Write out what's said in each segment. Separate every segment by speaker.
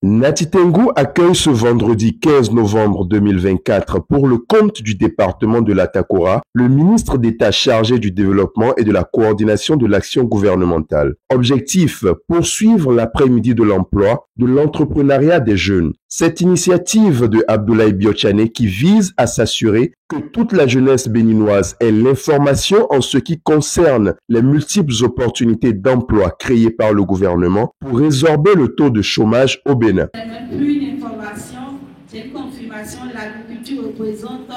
Speaker 1: Nati Tengu accueille ce vendredi 15 novembre 2024 pour le compte du département de l'Atakora, le ministre d'État chargé du développement et de la coordination de l'action gouvernementale. Objectif, poursuivre l'après-midi de l'emploi, de l'entrepreneuriat des jeunes. Cette initiative de Abdoulaye Biochane qui vise à s'assurer que toute la jeunesse béninoise ait l'information en ce qui concerne les multiples opportunités d'emploi créées par le gouvernement pour résorber le taux de chômage au Bénin.
Speaker 2: Ce n'est même plus une information, c'est une confirmation. L'agriculture représente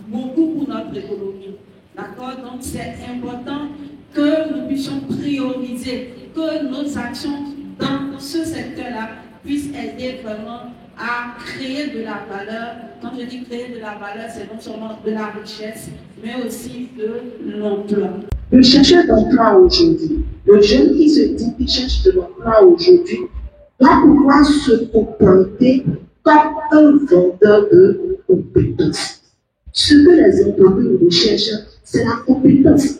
Speaker 2: beaucoup pour notre économie. D'accord? Donc c'est important que nous puissions prioriser, que nos actions dans ce secteur-là puissent aider vraiment à créer de la valeur. Quand je dis créer de la valeur, c'est non seulement de la richesse, mais aussi de l'emploi.
Speaker 3: Le chercheur d'emploi aujourd'hui, le jeune qui se dit qu'il cherche de l'emploi aujourd'hui, doit pouvoir se comporter comme un vendeur de compétences. Ce que les employeurs recherchent, c'est la compétence.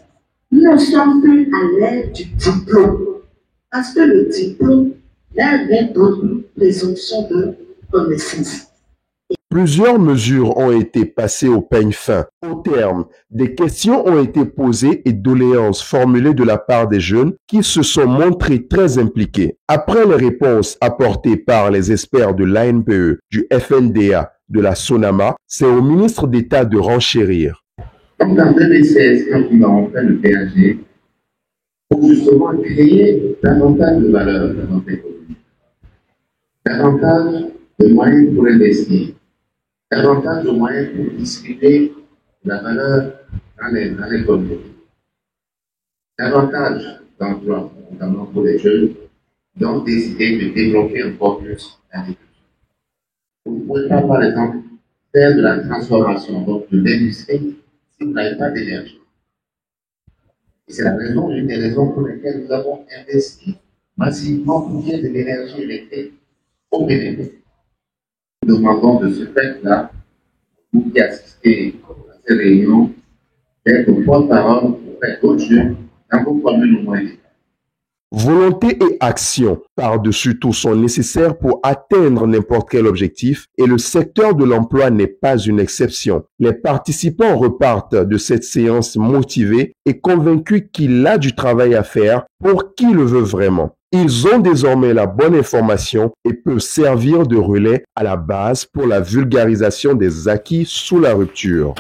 Speaker 3: Nous ne sommes plus à l'ère du diplôme. Parce que le diplôme, là, vient donner présomption de connaissance.
Speaker 1: Plusieurs mesures ont été passées au peigne fin. Au terme, des questions ont été posées et doléances formulées de la part des jeunes qui se sont montrés très impliqués. Après les réponses apportées par les experts de l'ANPE, du FNDA, de la SONAMA, c'est au ministre d'État de renchérir.
Speaker 4: Donc en 2016, quand nous avons fait le PAG, pour justement créer davantage de valeur dans notre économie, davantage de moyens pour investir, davantage de moyens pour distribuer la valeur dans l'économie, davantage d'emplois, notamment pour les jeunes, qui ont décidé de développer encore plus l'agriculture. Vous ne pouvez pas, par exemple, faire de la transformation, donc de l'industrie, si vous n'avez pas d'énergie. Et c'est une des raisons pour lesquelles nous avons investi massivement pour qu'il y ait de l'énergie électrique au Bénin. Nous demandons de ce fait-là, vous qui assistez à ces réunions, d'être porte-parole auprès d'autres jeunes dans vos communes au moins.
Speaker 1: Volonté et action par-dessus tout sont nécessaires pour atteindre n'importe quel objectif et le secteur de l'emploi n'est pas une exception. Les participants repartent de cette séance motivés et convaincus qu'il a du travail à faire pour qui le veut vraiment. Ils ont désormais la bonne information et peuvent servir de relais à la base pour la vulgarisation des acquis sous la rupture.